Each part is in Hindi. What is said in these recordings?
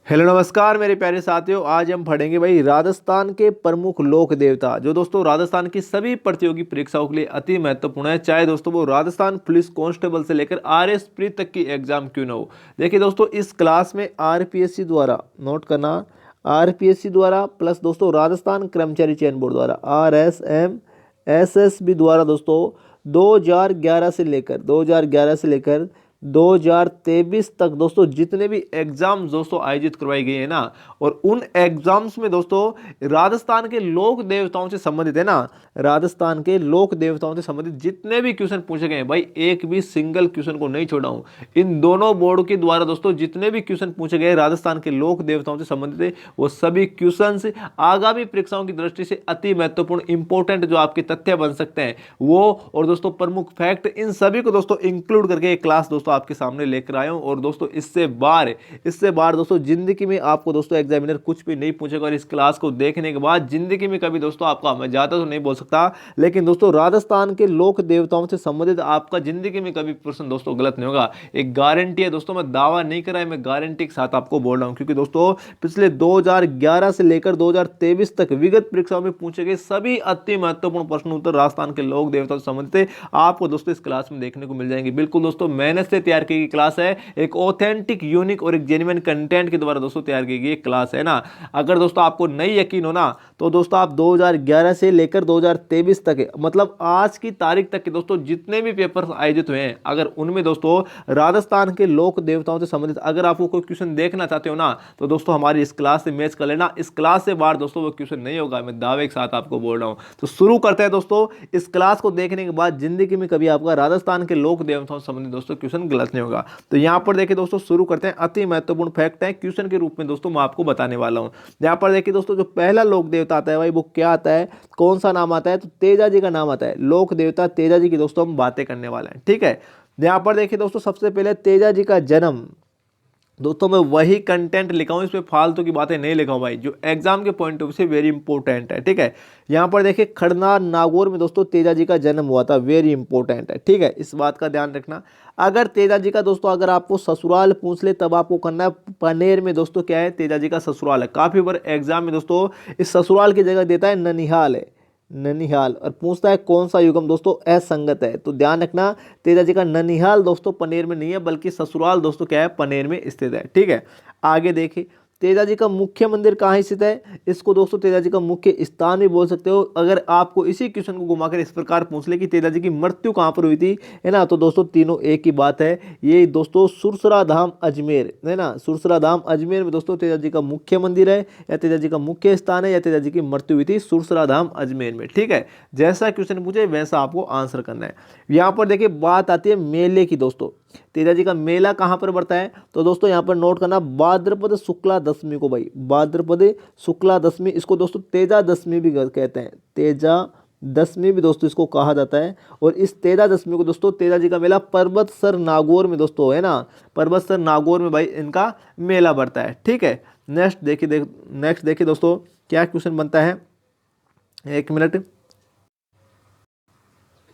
हेलो नमस्कार मेरे प्यारे साथियों। आज हम पढ़ेंगे भाई राजस्थान के प्रमुख लोक देवता, जो दोस्तों राजस्थान की सभी प्रतियोगी परीक्षाओं के लिए अति महत्वपूर्ण है। चाहे दोस्तों वो राजस्थान पुलिस कांस्टेबल से लेकर आरएस प्री तक की एग्जाम क्यों ना हो। देखिए दोस्तों, इस क्लास में आरपीएससी द्वारा, नोट करना, आरपीएससी द्वारा प्लस दोस्तों राजस्थान कर्मचारी चयन बोर्ड द्वारा आरएसएम एसएसबी द्वारा दोस्तों 2011 से लेकर 2023 तक दोस्तों जितने भी एग्जाम्स दोस्तों आयोजित करवाई गई है ना, और उन एग्जाम्स में दोस्तों राजस्थान के लोक देवताओं से संबंधित है ना, राजस्थान के लोक देवताओं से संबंधित जितने भी क्वेश्चन पूछे गए हैं भाई, एक भी सिंगल क्वेश्चन को नहीं छोड़ा हूं। इन दोनों बोर्ड के द्वारा दोस्तों जितने भी क्वेश्चन पूछे गए राजस्थान के लोक देवताओं से संबंधित है, वो सभी क्वेश्चन आगामी परीक्षाओं की दृष्टि से अति महत्वपूर्ण इंपॉर्टेंट जो आपके तथ्य बन सकते हैं वो, और दोस्तों प्रमुख फैक्ट, इन सभी को दोस्तों इंक्लूड करके एक क्लास दोस्तों आपके सामने लेकर आया हूं। और दोस्तों इससे बार दोस्तों जिंदगी में आपको दोस्तों एग्जामिनर कुछ भी नहीं पूछेगा, और इस क्लास को देखने के बाद जिंदगी में कभी दोस्तों आपका, मैं ज्यादा तो नहीं बोल सकता, लेकिन दोस्तों राजस्थान के लोक देवताओं से संबंधित आपका जिंदगी में कभी प्रश्न दोस्तों गलत नहीं होगा। एक गारंटी है दोस्तों, मैं दावा नहीं कर रहा है, मैं गारंटी के साथ आपको बोल रहा हूं, क्योंकि दोस्तों पिछले 2011 से लेकर 2023 तक विगत परीक्षाओं में पूछे गए सभी अति महत्वपूर्ण प्रश्न उत्तर राजस्थान के लोक देवताओं से संबंधित आपको दोस्तों इस क्लास में देखने को मिल जाएंगे। बिल्कुल दोस्तों मेहनत से तैयार की गई क्लास है, एक ऑथेंटिक, यूनिक और एक जेन्युइन कंटेंट के द्वारा दोस्तों तैयार की गई क्लास है ना। अगर दोस्तों आपको नहीं यकीन हो ना, तो दोस्तों आप 2011 से लेकर 2023 तक, मतलब आज की तारीख तक के दोस्तों जितने भी पेपर आयोजित हुए हैं, अगर उनमें दोस्तों राजस्थान के लोक देवताओं से संबंधित अगर आपको कोई क्वेश्चन देखना चाहते हो ना, तो दोस्तों हमारी इस क्लास से मैच कर लेना। इस क्लास से बाहर दोस्तों वो क्वेश्चन नहीं होगा, मैं दावे के साथ आपको बोल रहा हूं। तो शुरू करते हैं दोस्तों। इस क्लास को देखने के बाद जिंदगी में कभी आपका राजस्थान के लोक देवताओं से संबंधित दोस्तों क्वेश्चन गलत नहीं होगा। तो यहां पर देखिए दोस्तों, शुरू करते हैं। अति महत्वपूर्ण फैक्ट है, क्वेश्चन के रूप में दोस्तों मैं आपको बताने वाला हूं। यहां पर देखिए दोस्तों, जो पहला लोक देवता आता है भाई, वो क्या आता है, कौन सा नाम आता है, तो तेजा जी का नाम आता है। लोक देवता तेजा जी की दोस्तों हम बातें करने वाले हैं, ठीक है। यहां पर देखिए दोस्तों, सबसे पहले तेजा जी का जन्म, दोस्तों मैं वही कंटेंट लिखा हूं, इसमें फालतू की बातें नहीं लिखा हूं भाई, जो एग्जाम के पॉइंट ऑफ व्यू से वेरी इंपॉर्टेंट है, ठीक है। यहां पर देखिए खड़नार नागौर में दोस्तों तेजा जी का जन्म हुआ था, वेरी इंपॉर्टेंट है, ठीक है, इस बात का ध्यान रखना। अगर तेजा जी का दोस्तों अगर आपको ससुराल पूछ ले, तब आपको करना है पनेर में दोस्तों क्या है, तेजा जी का ससुराल है। काफी बार एग्जाम में दोस्तों इस ससुराल की जगह देता है ननिहाल है, ननिहाल, और पूछता है कौन सा युगम दोस्तों असंगत है। तो ध्यान रखना, तेजा जी का ननिहाल दोस्तों पनेर में नहीं है, बल्कि ससुराल दोस्तों क्या है, पनेर में स्थित है, ठीक है। आगे देखिए, तेजा जी का मुख्य मंदिर कहाँ स्थित है, इसको दोस्तों तेजा जी का मुख्य स्थान भी बोल सकते हो। अगर आपको इसी क्वेश्चन को घुमाकर इस प्रकार पूछ ले कि तेजा जी की मृत्यु कहाँ पर हुई थी, है ना, तो दोस्तों तीनों एक ही बात है। ये दोस्तों सुरसरा धाम अजमेर, है ना, सुरसरा धाम अजमेर में दोस्तों तेजा जी का मुख्य मंदिर है, या तेजा जी का मुख्य स्थान है, या तेजा जी की मृत्यु हुई थी सुरसरा धाम अजमेर में, ठीक है। जैसा क्वेश्चन पूछे वैसा आपको आंसर करना है। यहाँ पर देखिए बात आती है मेले की दोस्तों, तेजा जी का मेला कहां पर पड़ता है, तो दोस्तों यहां पर नोट करना, भाद्रपद शुक्ला दशमी को भाई, भाद्रपद शुक्ला दशमी, इसको दोस्तों तेजा दशमी भी कहते हैं, तेजा दशमी भी दोस्तों इसको कहा जाता है। और इस तेजा दशमी को दोस्तों तेजा जी का मेला पर्वतसर नागौर में दोस्तों, है ना, पर्वतसर नागौर में भाई इनका मेला बढ़ता है, ठीक है। नेक्स्ट देखिए दोस्तों क्या क्वेश्चन बनता है, एक मिनट।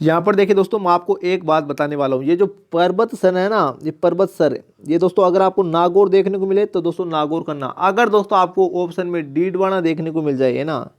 यहाँ पर देखिए दोस्तों, मैं आपको एक बात बताने वाला हूँ, ये जो पर्वत सर है ना, ये पर्वत सर, ये दोस्तों अगर आपको नागौर देखने को मिले तो दोस्तों नागौर करना। अगर दोस्तों आपको ऑप्शन में डीडवाना देखने को मिल जाए, है ना,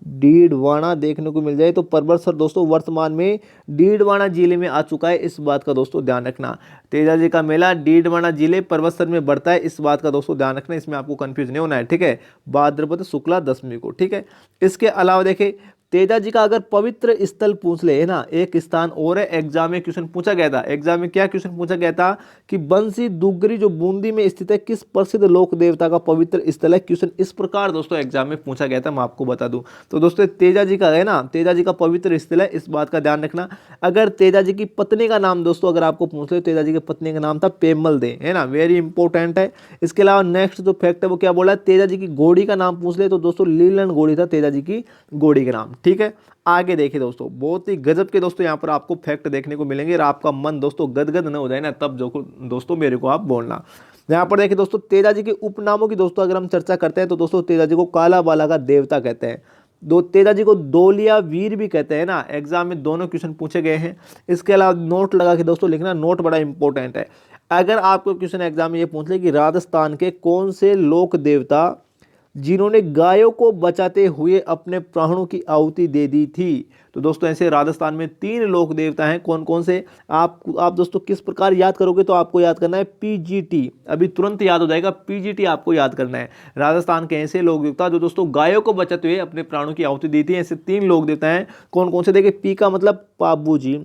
डीडवाना देखने को मिल जाए, तो पर्वत सर दोस्तों वर्तमान में डीडवाना जिले में आ चुका है, इस बात का दोस्तों ध्यान रखना। तेजा जी का मेला डीडवाना जिले पर्वतसर में बढ़ता है, इस बात का दोस्तों ध्यान रखना, इसमें आपको कंफ्यूज नहीं होना है, ठीक है, भाद्रपद शुक्ला दशमी को, ठीक है। इसके अलावा देखें, तेजा जी का अगर पवित्र स्थल पूछ ले, है ना, एक स्थान और है, एग्जाम में क्वेश्चन पूछा गया था। एग्जाम में क्या क्वेश्चन पूछा गया था कि बंसी दुग्गरी जो बूंदी में स्थित है, किस प्रसिद्ध लोक देवता का पवित्र स्थल है। क्वेश्चन इस प्रकार दोस्तों एग्जाम में पूछा गया था, मैं आपको बता दूं। तो दोस्तों तेजा जी का है ना, तेजा जी का पवित्र स्थल है, इस बात का ध्यान रखना। अगर तेजा जी की पत्नी का नाम दोस्तों अगर आपको पूछ ले, तेजा जी की पत्नी का नाम था पेमल दे, है ना, वेरी इंपॉर्टेंट है। इसके अलावा नेक्स्ट जो फैक्ट है वो क्या बोला है, तेजा जी की घोड़ी का नाम पूछ ले, तो दोस्तों लीलन घोड़ी था तेजा जी की घोड़ी का नाम, ठीक है। आगे देखिए दोस्तों, बहुत ही गजब के दोस्तों यहाँ पर आपको फैक्ट देखने को मिलेंगे, और आपका मन दोस्तों गदगद न हो जाए ना, तब जो दोस्तों मेरे को आप बोलना। यहाँ पर देखिए दोस्तों, तेजा जी के उपनामों की दोस्तों अगर हम चर्चा करते हैं, तो दोस्तों तेजा जी को काला बाला का देवता कहते हैं, दो तेजा जी को दोलिया वीर भी कहते हैं ना, एग्जाम में दोनों क्वेश्चन पूछे गए हैं। इसके अलावा नोट लगा के दोस्तों लिखना, नोट बड़ा इंपॉर्टेंट है। अगर आपको क्वेश्चन एग्जाम में ये पूछ ले कि राजस्थान के कौन से लोक देवता जिन्होंने गायों को बचाते हुए अपने प्राणों की आहुति दे दी थी, तो दोस्तों ऐसे राजस्थान में 3 लोक देवता हैं। कौन कौन से? आप दोस्तों किस प्रकार याद करोगे? तो आपको याद करना है पीजीटी, अभी तुरंत याद हो जाएगा, पीजीटी आपको याद करना है। राजस्थान के ऐसे लोक देवता जो दोस्तों गायों को बचाते हुए अपने प्राणों की आहुति दी थी, ऐसे 3 लोक देवता हैं। कौन कौन से? देखिए, पी का मतलब पाबू जी,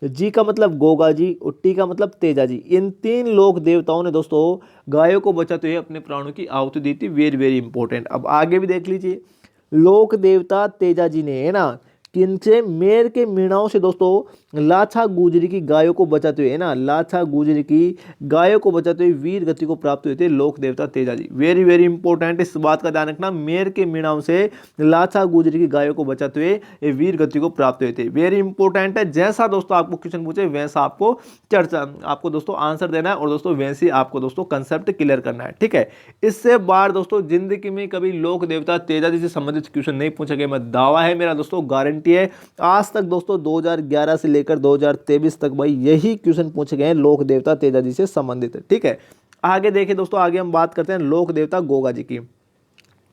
जी का मतलब गोगा जी और टी का मतलब तेजा जी। इन 3 लोक देवताओं ने दोस्तों गायों को बचाते हुए अपने प्राणों की आहुति दी थी। Very very important. अब आगे भी देख लीजिए, लोक देवता तेजा जी ने, है ना, किनसे? मेर के मीणाओं से दोस्तों लाछा गुजरी की गायों को बचाते हुए, है ना, लाछा गुजरी की गायों को बचाते हुए वीर गति को प्राप्त हुए थे लोक देवता Teja ji. Very very important, इस बात का ध्यान रखना। मेर के मीणाओं से लाछा गुजरी की गायों को बचाते हुए ये वीर गति को प्राप्त हुए थे। वेरी इंपॉर्टेंट है। जैसा दोस्तों आपको क्वेश्चन पूछे वैसा आपको चर्चा, आपको दोस्तों आंसर देना है और दोस्तों वैसे आपको दोस्तों कंसेप्ट क्लियर करना है, ठीक है। इससे बाहर दोस्तों जिंदगी में कभी लोक देवता तेजा जी से संबंधित क्वेश्चन नहीं पूछा गया, मैं दावा है मेरा दोस्तों, गारंटी है। आज तक दोस्तों 2011 से लेकर 2023 तक भाई यही क्वेश्चन पूछे गए हैं लोक देवता तेजा जी से संबंधित, ठीक है। आगे देखिए दोस्तों, आगे हम बात करते हैं लोक देवता गोगा जी की।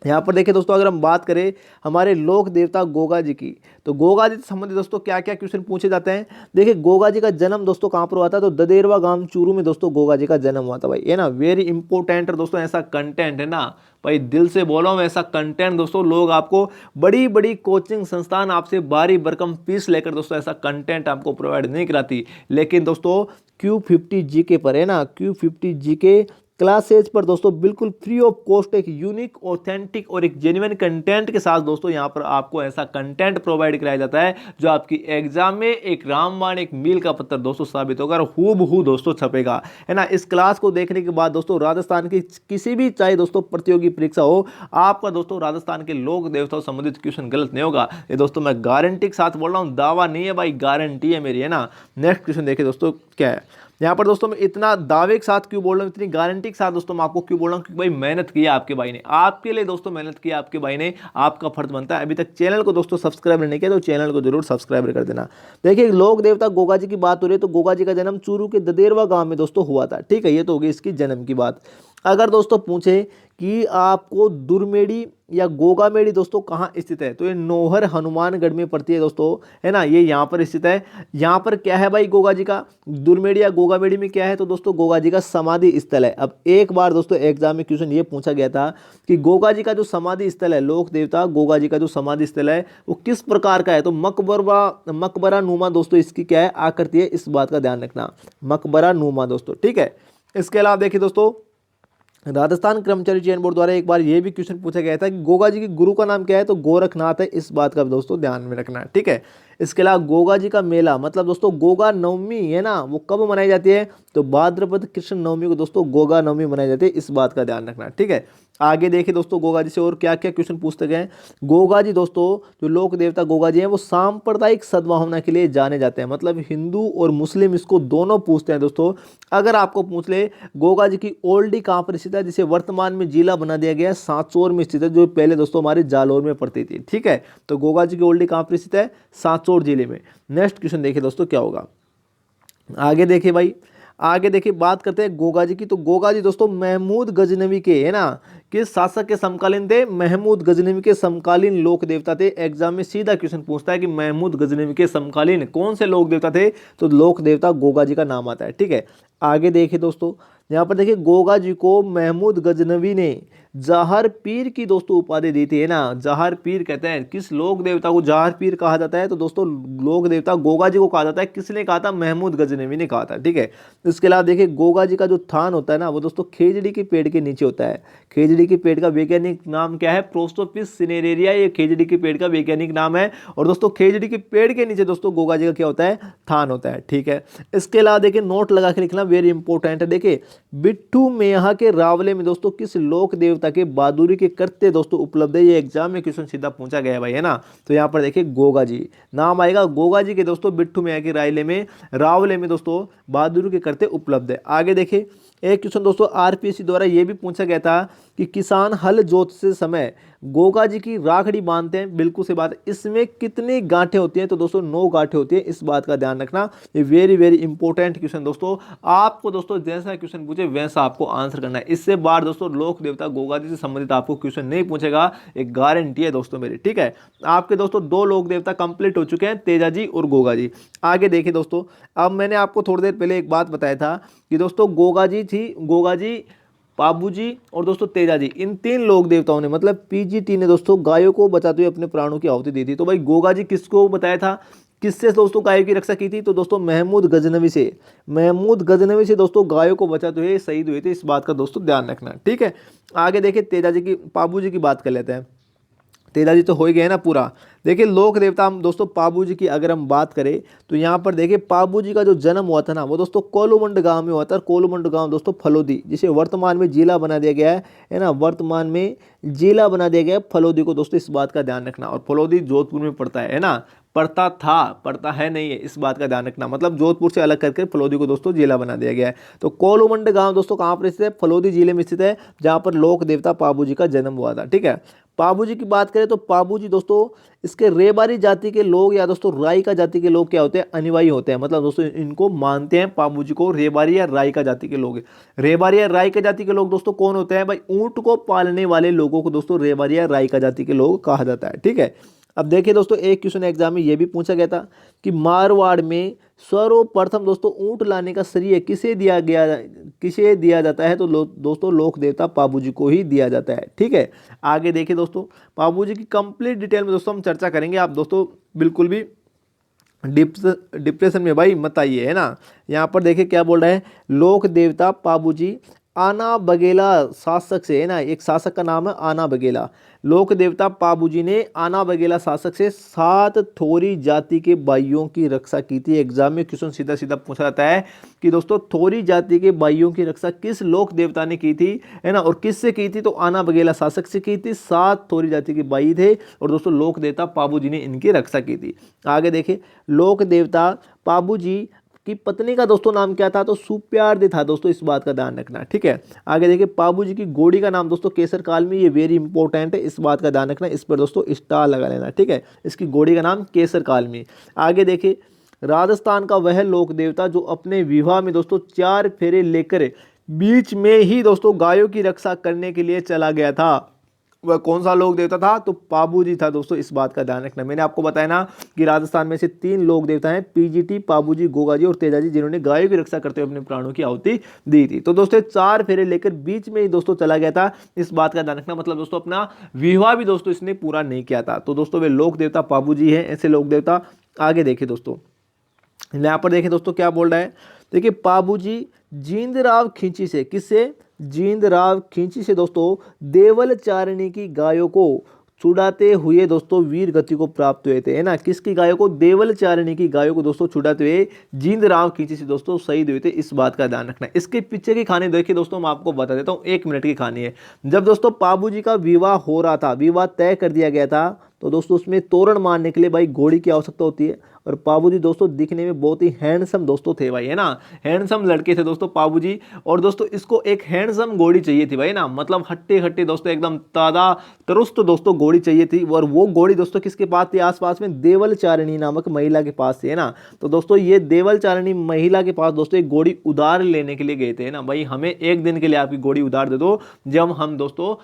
यहाँ पर देखिए दोस्तों, अगर हम बात करें हमारे लोक देवता गोगा जी की, तो गोगा जी से संबंधित दोस्तों क्या क्या क्वेश्चन पूछे जाते हैं। देखिए, गोगा जी का जन्म दोस्तों कहाँ पर हुआ था? तो ददेरवा गांव चूरू में दोस्तों गोगा जी का जन्म हुआ था भाई, है ना। वेरी इंपॉर्टेंट है दोस्तों, ऐसा कंटेंट है ना भाई, दिल से बोल रहा हूँ, ऐसा कंटेंट दोस्तों लोग आपको, बड़ी बड़ी कोचिंग संस्थान आपसे भारी भरकम फीस लेकर दोस्तों ऐसा कंटेंट आपको प्रोवाइड नहीं कराती, लेकिन दोस्तों Q50 जीके पर, है ना, Q50 जीके क्लासेज पर दोस्तों बिल्कुल फ्री ऑफ कॉस्ट एक यूनिक, ऑथेंटिक और एक जेन्युइन कंटेंट के साथ दोस्तों यहाँ पर आपको ऐसा कंटेंट प्रोवाइड कराया जाता है जो आपकी एग्जाम में एक रामबाण, एक मील का पत्थर दोस्तों साबित होगा और हूबहू दोस्तों छपेगा, है ना। इस क्लास को देखने के बाद दोस्तों राजस्थान की किसी भी चाहे दोस्तों प्रतियोगी परीक्षा हो, आपका दोस्तों राजस्थान के लोक देवताओं संबंधित क्वेश्चन गलत नहीं होगा। ये दोस्तों मैं गारंटी के साथ बोल रहा हूँ, दावा नहीं है भाई, गारंटी है मेरी, है ना। नेक्स्ट क्वेश्चन देखिए दोस्तों क्या है यहाँ पर दोस्तों। मैं इतना दावे के साथ क्यों बोल रहा हूँ, इतनी गारंटी के साथ दोस्तों मैं आपको क्यों बोल रहा हूँ, क्योंकि भाई मेहनत की है आपके भाई ने, आपके लिए दोस्तों मेहनत की है आपके भाई ने, आपका फर्ज बनता है। अभी तक चैनल को दोस्तों सब्सक्राइब नहीं किया तो चैनल को जरूर सब्सक्राइब कर देना। देखिए, लोक देवता गोगा जी की बात हो रही है, तो गोगा जी का जन्म चूरू के ददेरवा गांव में दोस्तों हुआ था, ठीक है। ये तो होगी इसकी जन्म की बात। अगर दोस्तों पूछे कि आपको दुर्मेड़ी या गोगामेड़ी दोस्तों कहाँ स्थित है, तो ये नौहर हनुमानगढ़ में पड़ती है दोस्तों, है ना, ये यहाँ पर स्थित है। यहाँ पर क्या है भाई गोगा जी का, दुर्मेड़ी या गोगामेड़ी में क्या है, तो दोस्तों गोगा जी का समाधि स्थल है। अब एक बार दोस्तों एग्जाम में क्वेश्चन ये पूछा गया था कि गोगा जी का जो समाधि स्थल है, लोक देवता गोगा जी का जो समाधि स्थल है वो किस प्रकार का है, तो मकबरा नुमा दोस्तों इसकी क्या है, आकृति है, इस बात का ध्यान रखना, मकबरा नुमा दोस्तों, ठीक है। इसके अलावा देखिए दोस्तों, राजस्थान कर्मचारी चयन बोर्ड द्वारा एक बार यह भी क्वेश्चन पूछा गया था कि गोगा जी की गुरु का नाम क्या है, तो गोरखनाथ है, इस बात का दोस्तों ध्यान में रखना है, ठीक है। इसके अलावा गोगा जी का मेला, मतलब दोस्तों गोगा नवमी है ना, वो कब मनाई जाती है, तो भाद्रपद कृष्ण नवमी को दोस्तों गोगा नवमी मनाई जाती है, इस बात का ध्यान रखना, ठीक है। आगे देखिए दोस्तों, गोगा जी से और क्या क्या क्वेश्चन पूछते गए। गोगा जी दोस्तों, जो लोक देवता गोगा जी हैं, वो सांप्रदायिक सद्भावना के लिए जाने जाते हैं, मतलब हिंदू और मुस्लिम इसको दोनों पूछते हैं दोस्तों। अगर आपको पूछ ले गोगा जी की ओल्डी कहाँ पर स्थित है, जिसे वर्तमान में जिला बना दिया गया है, सांचौर में स्थित है, जो पहले दोस्तों हमारे जालौर में पड़ती थी, ठीक है। तो गोगा जी की ओल्डी कहाँ पर स्थित है, सांचौर जिले में। नेक्स्ट क्वेश्चन देखिए दोस्तों क्या होगा। आगे देखिए भाई, आगे देखिए बात करते हैं गोगा जी की, तो गोगा जी दोस्तों महमूद गजनवी के, है ना, किस शासक के समकालीन थे, महमूद गजनवी के समकालीन लोक देवता थे। एग्जाम में सीधा क्वेश्चन पूछता है कि महमूद गजनवी के समकालीन कौन से लोक देवता थे, तो लोक देवता गोगा जी का नाम आता है, ठीक है। आगे देखिए दोस्तों, यहाँ पर देखिए गोगा जी को महमूद गजनवी ने जहर पीर की दोस्तों उपाधि दी थी, है ना। जहर पीर कहते हैं, किस लोक देवता को जहर पीर कहा जाता है, तो दोस्तों लोक देवता गोगा जी को कहा जाता है। किसने कहा था, महमूद गजनवी ने कहा था, ठीक है। इसके अलावा देखिए गोगा जी का जो थान होता है ना, वो दोस्तों खेजड़ी के पेड़ के नीचे होता है। खेजड़ी के पेड़ का वैज्ञानिक नाम क्या है, प्रोस्टोपिस सिनेरेरिया, ये खेजड़ी के पेड़ का वैज्ञानिक नाम है। और दोस्तों खेजड़ी के पेड़ के नीचे दोस्तों गोगा जी का क्या होता है, थान होता है, ठीक है। इसके अलावा देखिए नोट लगा के लिखना, वेरी इंपॉर्टेंट है। देखिए बिट्ठू मेहा के रावले में दोस्तों किस लोक देवता के बहादुरी के करते दोस्तों उपलब्ध है, ये एग्जाम में क्वेश्चन सीधा पूछा गया है भाई, है ना। तो यहाँ पर देखिए गोगा जी नाम आएगा, गोगा जी के दोस्तों बिट्ठू मेहा के रावले में दोस्तों बहादुरी के करते उपलब्ध है। आगे देखिए एक क्वेश्चन दोस्तों आरपीएससी द्वारा ये भी पूछा गया था कि किसान हल जोतते समय गोगा जी की राखड़ी बांधते हैं, बिल्कुल से बात है। इसमें कितनी गांठें होती हैं? तो दोस्तों 9 गांठें होती हैं, इस बात का ध्यान रखना। ये वेरी वेरी इंपॉर्टेंट क्वेश्चन दोस्तों, आपको दोस्तों जैसा क्वेश्चन पूछे वैसा आपको आंसर करना है। इससे बार दोस्तों लोक देवता गोगा जी से संबंधित आपको क्वेश्चन नहीं पूछेगा, एक गारंटी है दोस्तों मेरी, ठीक है। आपके दोस्तों 2 लोक देवता कंप्लीट हो चुके हैं, तेजा जी और गोगा जी। आगे देखिए दोस्तों, अब मैंने आपको थोड़ी देर पहले एक बात बताया था कि दोस्तों गोगा जी थी, गोगा जी, पाबू जी और दोस्तों तेजा जी, इन 3 लोक देवताओं ने मतलब पीजीटी ने दोस्तों गायों को बचाते हुए अपने प्राणों की आहुति दी थी। तो भाई गोगा जी किसको बताया था, किससे दोस्तों गायों की रक्षा की थी? तो दोस्तों महमूद गजनवी से, महमूद गजनवी से दोस्तों गायों को बचाते हुए शहीद हुए थे, इस बात का दोस्तों ध्यान रखना, ठीक है। आगे देखिए तेजा जी की, पाबू जी की बात कर लेते हैं। तेजा जी तो हो ही गए ना पूरा। देखिए लोक देवता हम दोस्तों पाबू जी की अगर हम बात करें तो यहाँ पर देखिए पाबू जी का जो जन्म हुआ था ना वो दोस्तों कोलूमंड गांव में हुआ था। कोलूमंड गांव दोस्तों फलोदी, जिसे वर्तमान में जिला बना दिया गया है ना, वर्तमान में जिला बना दिया गया है फलोदी को दोस्तों, इस बात का ध्यान रखना। और फलोदी जोधपुर में पड़ता है ना, पड़ता था, पड़ता है नहीं है, इस बात का ध्यान रखना। मतलब जोधपुर से अलग करके फलोदी को दोस्तों जिला बना दिया गया है। तो कोलूमंड गांव दोस्तों कहाँ पर स्थित है? फलोदी जिले में स्थित है, जहाँ पर लोक देवता पाबू जी का जन्म हुआ था, ठीक है। पाबू जी की बात करें तो पाबू जी दोस्तों इसके रेबारी जाति के लोग या दोस्तों रायका जाति के लोग क्या होते हैं? अनुयायी होते हैं। मतलब दोस्तों इनको मानते हैं पाबू जी को, रेबारी या रायका जाति के लोग। रेबारी या रायका जाति के लोग दोस्तों कौन होते हैं? भाई ऊंट को पालने वाले लोगों को दोस्तों रेबारी या रायका जाति के लोग कहा जाता है, ठीक है। अब देखिए दोस्तों एक क्वेश्चन एग्जाम में ये भी पूछा गया था कि मारवाड़ में सर्वप्रथम दोस्तों ऊंट लाने का श्रेय किसे दिया गया, किसे दिया जाता है? तो दोस्तों लोक देवता पाबू जी को ही दिया जाता है, ठीक है। आगे देखिए दोस्तों पाबू जी की कंप्लीट डिटेल में दोस्तों हम चर्चा करेंगे, आप दोस्तों बिल्कुल भी डिप्रेशन में भाई मत आइए, है ना। यहाँ पर देखिए क्या बोल रहा है, लोक देवता पाबू जी आना बघेला शासक से, है ना, एक शासक का नाम है आना बघेला। लोक देवता पाबू जी ने आना बघेला शासक से 7 थोरी जाति के भाइयों की रक्षा की थी। एग्जाम में क्वेश्चन सीधा सीधा पूछा जाता है कि दोस्तों थोरी जाति के भाइयों की रक्षा किस लोक देवता ने की थी, है ना, और किससे की थी? तो आना बघेला शासक से की थी। 7 थोरी जाति के भाई थे और दोस्तों लोक देवता पाबू जी ने इनकी रक्षा की थी। आगे देखिए लोक देवता पाबू जी की पत्नी का दोस्तों नाम क्या था? तो सुप्यारदी था दोस्तों, इस बात का ध्यान रखना, ठीक है। आगे देखिए पाबू जी की घोड़ी का नाम दोस्तों केसर काल में, ये वेरी इंपॉर्टेंट है, इस बात का ध्यान रखना, इस पर दोस्तों स्टार लगा लेना, ठीक है। इसकी घोड़ी का नाम केसर काल में। आगे देखिए राजस्थान का वह लोक देवता जो अपने विवाह में दोस्तों 4 फेरे लेकर बीच में ही दोस्तों गायों की रक्षा करने के लिए चला गया था, वह कौन सा लोक देवता था? तो पाबू जी था दोस्तों, इस बात का ध्यान रखना। मैंने आपको बताया ना कि राजस्थान में से 3 लोक देवता हैं, पीजीटी, पाबू जी, गोगा जी और तेजा जी, जिन्होंने गायों की रक्षा करते हुए अपने प्राणों की आहुति दी थी। तो दोस्तों 4 फेरे लेकर बीच में ही दोस्तों चला गया था, इस बात का ध्यान रखना। मतलब दोस्तों अपना विवाह भी दोस्तों इसने पूरा नहीं किया था। तो दोस्तों वे लोक देवता पाबू जी है, ऐसे लोक देवता। आगे देखिए दोस्तों, यहाँ पर देखिए दोस्तों क्या बोल रहा है, देखिए पाबू जी जींदराव खींची से, किससे? जींदराव खींची से दोस्तों देवल चारणी की गायों को छुड़ाते हुए दोस्तों वीर गति को प्राप्त हुए थे, है ना। किसकी गायों को? देवल चारणी की गायों को दोस्तों छुड़ाते हुए जींदराव खींची से दोस्तों शहीद हुए थे, इस बात का ध्यान रखना। इसके पीछे की कहानी देखिए दोस्तों, मैं आपको बता देता हूँ, 1 मिनट की कहानी है। जब दोस्तों पाबू जी का विवाह हो रहा था, विवाह तय कर दिया गया था, तो दोस्तों उसमें तोरण मारने के लिए भाई घोड़ी की आवश्यकता होती है। और पाबू जी दोस्तों दिखने में बहुत ही हैंडसम दोस्तों थे भाई, है ना, हैंडसम लड़के थे दोस्तों पाबू जी। और दोस्तों इसको एक हैंडसम घोड़ी चाहिए थी भाई ना, मतलब हट्टे हट्टे दोस्तों एकदम ताजा तरुस्त दोस्तों घोड़ी चाहिए थी। और वो घोड़ी दोस्तों किसके पास थी? आसपास में देवल चारणी नामक महिला के पास थी, है ना। तो दोस्तों ये देवल चारणी महिला के पास दोस्तों एक घोड़ी उधार लेने के लिए गए थे, है ना। भाई हमें 1 दिन के लिए आपकी घोड़ी उधार दे दो, जब हम दोस्तों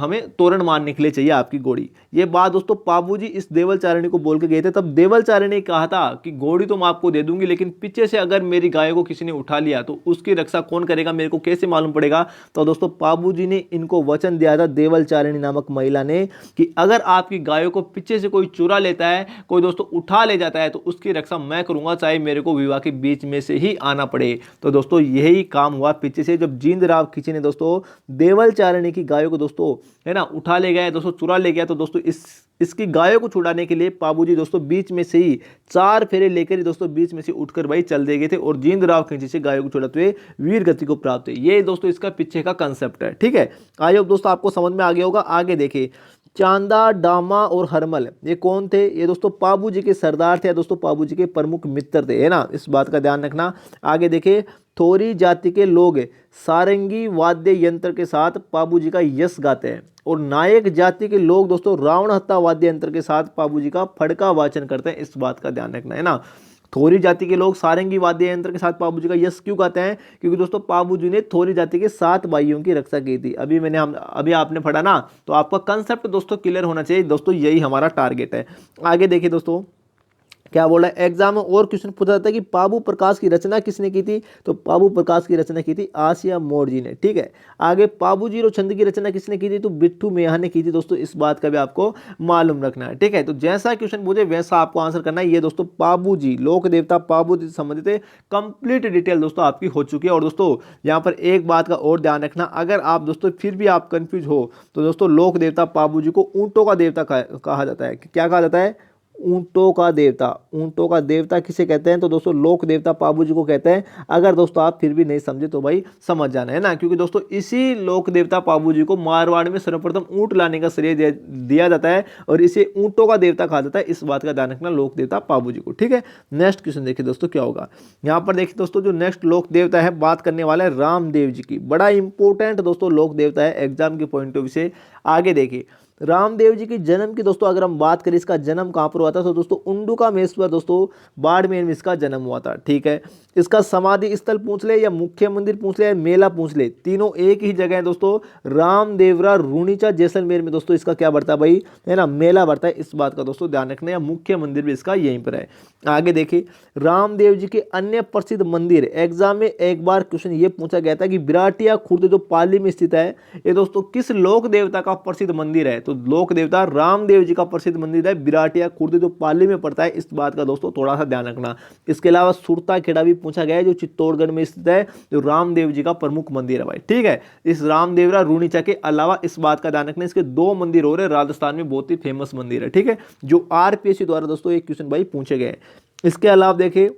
हमें तोरण मारने के लिए चाहिए आपकी घोड़ी। ये बात दोस्तों पाबू जी इस देवल चारणी को बोल के गए थे। तब देवल चारणी ने कहा था कि घोड़ी तो मैं आपको दे दूंगी, लेकिन पीछे से अगर मेरी गाय को किसी ने उठा लिया तो उसकी रक्षा कौन करेगा, मेरे को कैसे मालूम पड़ेगा? तो दोस्तों पाबू जी ने इनको वचन दिया था, देवल चारणी नामक महिला ने, कि अगर आपकी गायों को पीछे से कोई चुरा लेता है, कोई दोस्तों उठा ले जाता है, तो उसकी रक्षा मैं करूंगा, चाहे मेरे को विवाह के बीच में से ही आना पड़े। तो दोस्तों यही काम हुआ पीछे से, जब जींदराव खींची ने दोस्तों देवल चारणी की गायों को दोस्तों, है ना, उठा ले गया दोस्तों, चुरा ले गया। तो दोस्तों इसकी गायों को छुड़ाने के लिए पाबू जी दोस्तों बीच में से ही 4 फेरे लेकर ही दोस्तों बीच में से उठकर भाई चल दे गए थे, और जींदराव खींची से गायों को छुड़ाते हुए वीर गति को प्राप्त हुई। ये दोस्तों इसका पीछे का कंसेप्ट है, ठीक है। आई होप दोस्तों आपको समझ में आ गया होगा। आगे देखिए चांदा, डामा और हरमल, ये कौन थे? ये दोस्तों पाबू जी के सरदार थे, दोस्तों पाबू जी के प्रमुख मित्र थे, है ना, इस बात का ध्यान रखना। आगे देखिए थोरी जाति के लोग सारंगी वाद्य यंत्र के साथ पाबू जी का यश गाते हैं, और नायक जाति के लोग दोस्तों रावण हत्ता वाद्य यंत्र के साथ पाबू जी का फड़का वाचन करते हैं। इस बात का ध्यान रखना है ना। थोरी जाति के लोग सारंगी वाद्य यंत्र के साथ पाबू जी का यश क्यों गाते हैं? क्योंकि दोस्तों पाबू जी ने थोरी जाति के 7 भाइयों की रक्षा की थी। अभी आपने पढ़ा ना, तो आपका कंसेप्ट दोस्तों क्लियर होना चाहिए दोस्तों, यही हमारा टारगेट है। आगे देखिए दोस्तों क्या बोला एग्जाम में, और क्वेश्चन पूछा जाता है कि पाबू प्रकाश की रचना किसने की थी? तो पाबू प्रकाश की रचना की थी आसिया मोड़ जी ने। ठीक है, आगे पाबू जीरो छंद की रचना किसने की थी? तो बिट्ठू मेहा ने की थी दोस्तों। इस बात का भी आपको मालूम रखना है। ठीक है, तो जैसा क्वेश्चन पूछे वैसा आपको आंसर करना है। ये दोस्तों पाबू जी, लोक देवता पाबू जी से संबंधित कंप्लीट डिटेल दोस्तों आपकी हो चुकी है। और दोस्तों यहाँ पर एक बात का और ध्यान रखना, अगर आप दोस्तों फिर भी आप कंफ्यूज हो तो दोस्तों लोक देवता पाबू जी को ऊंटों का देवता कहा जाता है। क्या कहा जाता है? ऊंटों का देवता। ऊंटों का देवता किसे कहते हैं? तो दोस्तों लोक देवता पाबू जी को कहते हैं। अगर दोस्तों आप फिर भी नहीं समझे तो भाई समझ जाना है ना, क्योंकि दोस्तों इसी लोक देवता पाबू जी को मारवाड़ में सर्वप्रथम ऊंट लाने का श्रेय दिया जाता है, और इसे ऊंटों का देवता कहा जाता है। इस बात का ध्यान रखना लोक देवता पाबू जी को। ठीक है, नेक्स्ट क्वेश्चन देखिए दोस्तों क्या होगा। यहाँ पर देखिए दोस्तों जो नेक्स्ट लोक देवता है, बात करने वाला है रामदेव जी की। बड़ा इंपॉर्टेंट दोस्तों लोक देवता है एग्जाम के पॉइंट ऑफ व्यू से। आगे देखिए रामदेव जी के जन्म की दोस्तों अगर हम बात करें, इसका जन्म कहाँ पर हुआ था? तो दोस्तों उंडुका मेश्वर दोस्तों बाड़मेर में इसका जन्म हुआ था। ठीक है, इसका समाधि स्थल पूछ ले या मुख्य मंदिर पूछ ले या मेला पूछ ले, तीनों एक ही जगह है दोस्तों। रामदेवरा रूणीचा जैसलमेर में दोस्तों इसका क्या बढ़ता है भाई, है ना, मेला बढ़ता है। इस बात का दोस्तों ध्यान रखना, या मुख्य मंदिर भी इसका यहीं पर है। आगे देखिए रामदेव जी के अन्य प्रसिद्ध मंदिर, एग्जाम में एक बार क्वेश्चन ये पूछा गया था कि बिराटिया खुर्द जो पाली में स्थित है, ये दोस्तों किस लोक देवता का प्रसिद्ध मंदिर है? तो लोक देवता रामदेव जी का प्रसिद्ध मंदिर है बिराटिया खुर्द जो पाली में पड़ता है। इस बात का दोस्तों थोड़ा सा ध्यान रखना। इसके अलावा सुरता खेड़ा भी पूछा गया है जो चित्तौड़गढ़ में स्थित है, जो रामदेव जी का प्रमुख मंदिर है भाई। ठीक है, इस रामदेवरा रूणीचा के अलावा इस बात का ध्यान रखना, इसके 2 मंदिर और है राजस्थान में, बहुत ही फेमस मंदिर है। ठीक है, जो आरपीएससी द्वारा दोस्तों एक क्वेश्चन भाई पूछे गए। इसके अलावा देखिए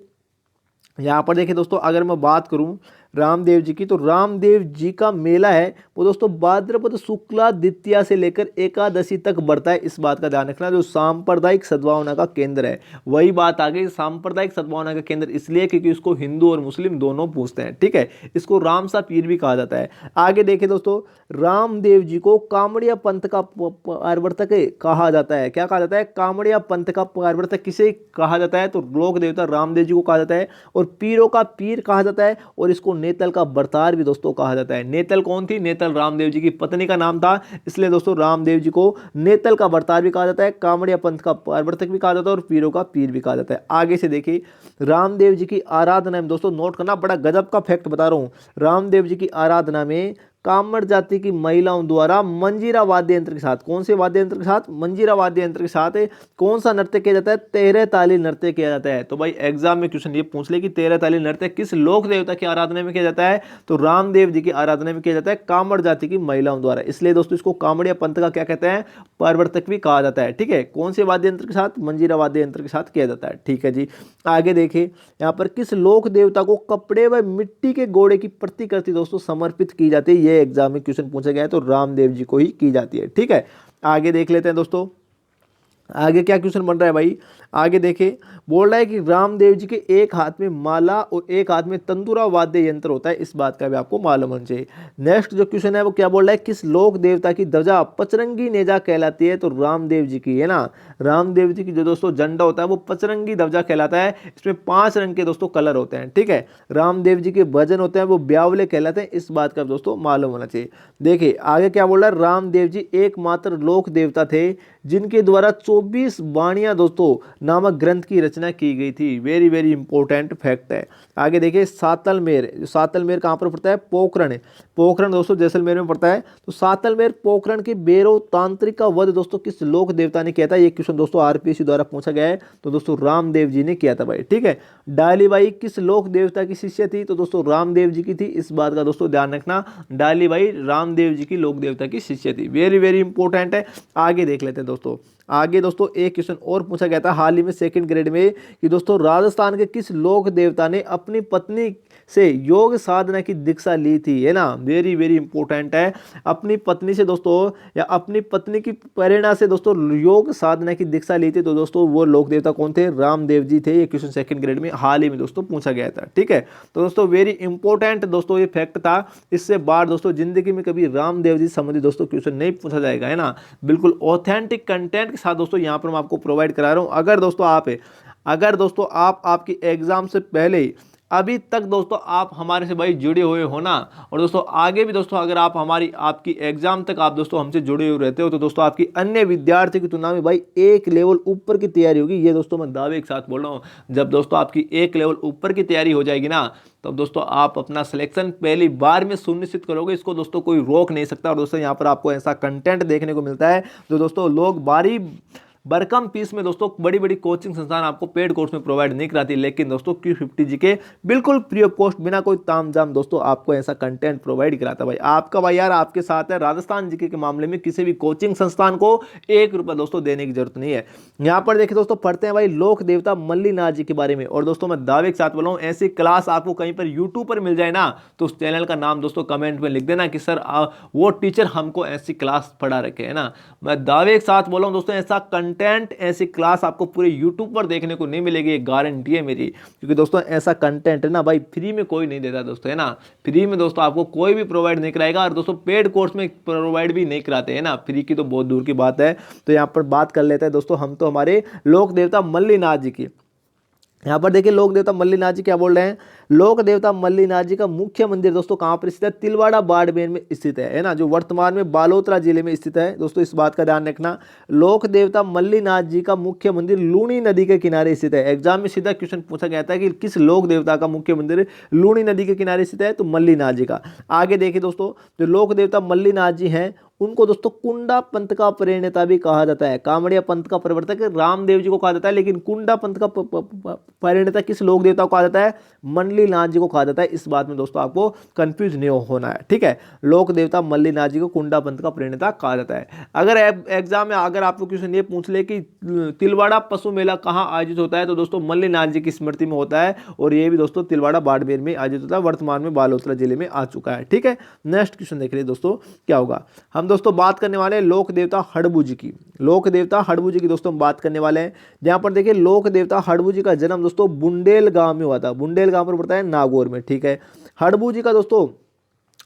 यहाँ पर देखिए दोस्तों अगर मैं बात करूं रामदेव जी की, तो रामदेव जी का मेला है वो दोस्तों भाद्रपद शुक्ला द्वितीया से लेकर एकादशी तक बढ़ता है। इस बात का ध्यान रखना, जो सांप्रदायिक सद्भावना का केंद्र है। वही बात आ गई, सांप्रदायिक सद्भावना का केंद्र इसलिए क्योंकि इसको हिंदू और मुस्लिम दोनों पूछते हैं। ठीक है, इसको रामसा पीर भी कहा जाता है। आगे देखिए दोस्तों रामदेव जी को कामड़िया पंथ का प्रवर्तक कहा जाता है। क्या कहा जाता है? कामड़िया पंथ का प्रवर्तक किसे कहा जाता है? तो लोक देवता रामदेव जी को कहा जाता है, और पीरों का पीर कहा जाता है, और इसको नेतल का बरतार भी दोस्तों कहा जाता है। नेतल कौन थी? नेतल रामदेव जी की पत्नी का नाम था, इसलिए दोस्तों रामदेव जी को नेतल का बरतार भी कहा जाता है, कामड़िया पंथ का प्रवर्तक भी कहा जाता है, और पीरों का पीर भी कहा जाता है। आगे से देखिए रामदेव जी की आराधना में दोस्तों नोट करना, बड़ा गजब का फैक्ट बता रहा हूं। रामदेव जी की आराधना में कामड़ जाति की महिलाओं द्वारा मंजीरा वाद्य यंत्र के साथ, कौन से वाद्य यंत्र के साथ? मंजीरा वाद्य यंत्र के साथ कौन सा नृत्य किया जाता है? 13 ताली नृत्य किया जाता है। तो भाई एग्जाम में क्वेश्चन ये पूछ ले कि 13 ताली नृत्य किस लोक देवता की आराधना में किया जाता है? तो रामदेव जी की आराधना में किया जाता है कामड़ जाति की महिलाओं द्वारा, इसलिए दोस्तों इसको कामड़िया पंथ का क्या कहते हैं? प्रवर्तक भी कहा जाता है। ठीक है, कौन से वाद्य यंत्र के साथ? मंजीरा वाद्य यंत्र के साथ किया जाता है। ठीक है जी, आगे देखिए यहाँ पर किस लोक देवता को कपड़े व मिट्टी के घोड़े की प्रतिकृति दोस्तों समर्पित की जाती है? ये एग्जाम में क्वेश्चन पूछा गया है, तो रामदेव जी को ही की जाती है। ठीक है, आगे देख लेते हैं दोस्तों आगे क्या क्वेश्चन बन रहा है भाई। आगे देखिए बोल रहा है कि रामदेव जी के एक हाथ में माला और एक हाथ में तंदूरा वाद्य यंत्र होता है। इस बात का भी आपको मालूम होना चाहिए। नेक्स्ट जो क्वेश्चन है वो क्या बोल रहा है, किस लोक देवता की ध्वजा पचरंगी नेजा कहलाती है? तो रामदेव जी की, है ना। रामदेव जी की जो दोस्तों झंडा होता है वो पचरंगी ध्वजा कहलाता है। इसमें 5 रंग के दोस्तों कलर होते हैं। ठीक है, रामदेव जी के भजन होते हैं वो ब्यावले कहलाते हैं। इस बात का दोस्तों मालूम होना चाहिए। देखिए आगे क्या बोल रहा है, रामदेव जी एकमात्र लोक देवता थे जिनके द्वारा 24 वाणियां दोस्तों नामक ग्रंथ की रचना की गई थी। वेरी वेरी इंपॉर्टेंट फैक्ट है। आगे देखिए सातलमेर, सातलमेर कहाँ पर पड़ता है? पोखरण। पोखरण दोस्तों जैसलमेर में पड़ता है। तो सातलमेर पोखरण के बेरो तांत्रिक का वध दोस्तों किस लोक देवता ने किया था? ये क्वेश्चन दोस्तों आरपीएससी द्वारा पूछा गया है, तो दोस्तों रामदेव जी ने किया था भाई। ठीक है, डालीबाई किस लोक देवता की शिष्य थी? तो दोस्तों रामदेव जी की थी। इस बात का दोस्तों ध्यान रखना, डालीबाई रामदेव जी की लोक देवता की शिष्य थी। वेरी वेरी इंपॉर्टेंट है। आगे देख लेते हैं दोस्तों। आगे दोस्तों एक क्वेश्चन और पूछा गया था हाल ही में सेकंड ग्रेड में कि दोस्तों राजस्थान के किस लोक देवता ने अपनी पत्नी से योग साधना की दीक्षा ली थी, है ना। वेरी वेरी इंपॉर्टेंट है। अपनी पत्नी से दोस्तों या अपनी पत्नी की प्रेरणा से दोस्तों योग साधना की दीक्षा ली थी, तो दोस्तों वो लोक देवता कौन थे? रामदेव जी थे। ये क्वेश्चन सेकंड ग्रेड में हाल ही में दोस्तों पूछा गया था। ठीक है, तो दोस्तों वेरी इंपॉर्टेंट दोस्तों ये फैक्ट था। इससे बाहर दोस्तों जिंदगी में कभी रामदेव जी संबंधित दोस्तों क्वेश्चन नहीं पूछा जाएगा, है ना। बिल्कुल ऑथेंटिक कंटेंट के साथ दोस्तों यहाँ पर मैं आपको प्रोवाइड करा रहा हूँ। अगर दोस्तों आप आपकी एग्जाम से पहले अभी तक दोस्तों आप हमारे से भाई जुड़े हुए हो ना, और दोस्तों आगे भी दोस्तों अगर आप आपकी एग्जाम तक आप दोस्तों हमसे जुड़े हुए रहते हो, तो दोस्तों आपकी अन्य विद्यार्थी की तुलना में भाई एक लेवल ऊपर की तैयारी होगी। ये दोस्तों मैं दावे के साथ बोल रहा हूँ। जब दोस्तों आपकी एक लेवल ऊपर की तैयारी हो जाएगी ना, तब दोस्तों आप अपना सिलेक्शन पहली बार में सुनिश्चित करोगे। इसको दोस्तों कोई रोक नहीं सकता। और दोस्तों यहाँ पर आपको ऐसा कंटेंट देखने को मिलता है जो दोस्तों लोग बारी बरकम फीस में दोस्तों बड़ी बड़ी कोचिंग संस्थान आपको पेड कोर्स में प्रोवाइड नहीं कराती, लेकिन दोस्तों Q50 जी के बिल्कुल फ्री ऑफ कॉस्ट बिना कोई तामझाम दोस्तों आपको ऐसा कंटेंट प्रोवाइड कराता है। भाई आपका भाई यार आपके साथ है। राजस्थान जीके के मामले में किसी भी कोचिंग संस्थान को 1 रुपया दोस्तों देने की जरूरत नहीं है। यहाँ पर देखिए दोस्तों पढ़ते हैं भाई लोक देवता मल्लीनाथ जी के बारे में। और दोस्तों मैं दावे के साथ बोला हूँ, ऐसी क्लास आपको कहीं पर यूट्यूब पर मिल जाए ना, तो उस चैनल का नाम दोस्तों कमेंट में लिख देना कि सर वो टीचर हमको ऐसी क्लास पढ़ा रखे, है ना। मैं दावे के साथ बोला हूँ दोस्तों, ऐसा कंटेंट ऐसी क्लास आपको पूरे YouTube पर देखने को नहीं मिलेगी, ये गारंटी है मेरी। क्योंकि दोस्तों ऐसा कंटेंट है ना भाई फ्री में कोई नहीं देता दोस्तों, है ना। फ्री में दोस्तों आपको कोई भी प्रोवाइड नहीं कराएगा, और दोस्तों पेड कोर्स में प्रोवाइड भी नहीं कराते, है ना। फ्री की तो बहुत दूर की बात है। तो यहाँ पर बात कर लेते हैं दोस्तों हम तो हमारे लोक देवता मल्लीनाथ जी की। यहाँ पर देखिए लोक देवता मल्लीनाथ जी क्या बोल रहे हैं। लोक देवता मल्लीनाथ जी का मुख्य मंदिर दोस्तों कहाँ पर स्थित है? तिलवाड़ा बाड़मेर में स्थित है ना, जो वर्तमान में बालोतरा जिले में स्थित है। दोस्तों इस बात का ध्यान रखना। लोक देवता मल्लीनाथ जी का मुख्य मंदिर लूणी नदी के किनारे स्थित है। एग्जाम में सीधा क्वेश्चन पूछा गया था कि किस लोक देवता का मुख्य मंदिर लूणी नदी के किनारे स्थित है? तो मल्लीनाथ जी का। आगे देखिए दोस्तों, जो लोक देवता मल्लीनाथ जी हैं उनको दोस्तों कुंडा पंथ का प्रणेता भी कहा जाता है। कामड़िया पंथ का प्रवर्तक रामदेव जी को कहा जाता है, लेकिन कुंडा पंथ का प्रणेता किस लोक देवता को कहा जाता है? मल्लीनाथ जी को कहा जाता है। इस बात में दोस्तों आपको कंफ्यूज नहीं होना है, ठीक है। लोक देवता मल्लीनाथ जी को कुंडा पंथ का प्रणेता कहा जाता है। अगर एग्जाम में अगर आपको क्वेश्चन ये पूछ ले कि तिलवाड़ा पशु मेला कहाँ आयोजित होता है, तो दोस्तों मल्लीनाथ जी की स्मृति में होता है, और ये भी दोस्तों तिलवाड़ा बाड़मेर में आयोजित होता है, वर्तमान में बालोतरा जिले में आ चुका है, ठीक है। नेक्स्ट क्वेश्चन देख लीजिए दोस्तों क्या होगा। हम दोस्तों बात करने वाले हैं लोक देवता हड़बू जी की। लोक देवता हड़बू जी की दोस्तों हम बात करने वाले हैं। जहां पर देखिए लोक देवता हड़बू जी का जन्म दोस्तों बुंडेल गांव में हुआ था। बुंडेल गांव पर पड़ता है नागौर में, ठीक है। हड़बू जी का दोस्तों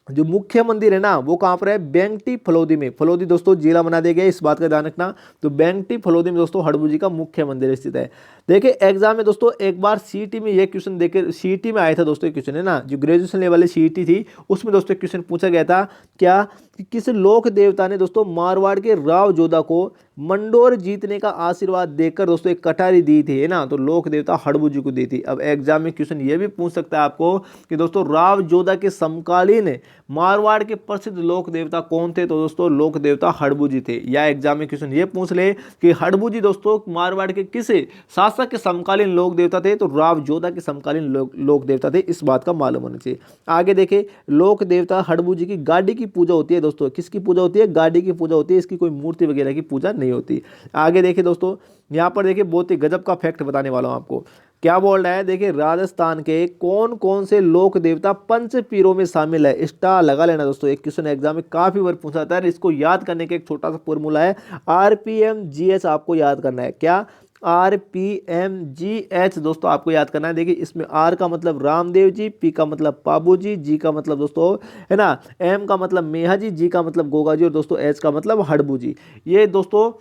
जो मुख्य मंदिर है ना वो कहाँ पर है? बेंगटी फलोदी में। फलोदी दोस्तों जिला बना दिया गया, इस बात का ध्यान रखना। तो बेंगटी फलोदी में दोस्तों हड़बू जी का मुख्य मंदिर स्थित है। देखिए एग्जाम में दोस्तों एक बार सीईटी में ये क्वेश्चन देखे, सीईटी में आया था दोस्तों क्वेश्चन, है ना, जो ग्रेजुएशन लेवल वाली सीईटी थी उसमें दोस्तों क्वेश्चन पूछा गया था क्या कि किस लोक देवता ने दोस्तों मारवाड़ के राव जोधा को मंडोर जीतने का आशीर्वाद देकर दोस्तों एक कटारी दी थी, है ना। तो लोक देवता हड़बू जी को दी थी। अब एग्जाम में क्वेश्चन ये भी पूछ सकता है आपको कि दोस्तों राव जोधा के समकालीन मारवाड़ के प्रसिद्ध लोक देवता कौन थे? तो दोस्तों लोक देवता हड़बू जी थे। या एग्जाम में क्वेश्चन ये पूछ ले कि हड़बू जी दोस्तों मारवाड़ के किस शासक के समकालीन लोक देवता थे? तो राव जोधा के समकालीन लोक देवता थे। इस बात का मालूम होना चाहिए। आगे देखे लोक देवता हड़बू जी की गाड़ी की पूजा होती है दोस्तों। किसकी पूजा होती है? गाड़ी की पूजा होती है। इसकी कोई मूर्ति वगैरह की पूजा नहीं होती। आगे देखिए दोस्तों, यहाँ पर देखिए बहुत ही गजब का फैक्ट बताने वाला हूँ आपको। क्या बोल रहा है? देखिए राजस्थान के कौन कौन से लोक देवता पंच पीरों में शामिल है? स्टार लगा लेना दोस्तों। एक क्वेश्चन एग्जाम में काफी बार पूछा जाता है। इसको याद करने का एक छोटा सा फॉर्मूला है, RPMGH आपको याद करना है। क्या? RPMGH दोस्तों आपको याद करना है। देखिए इसमें R का मतलब रामदेव जी, P का मतलब पाबू जी, G का मतलब दोस्तों है ना, M का मतलब मेहा जी, G का मतलब गोगा जी, और दोस्तों H का मतलब हड़बू जी। ये दोस्तों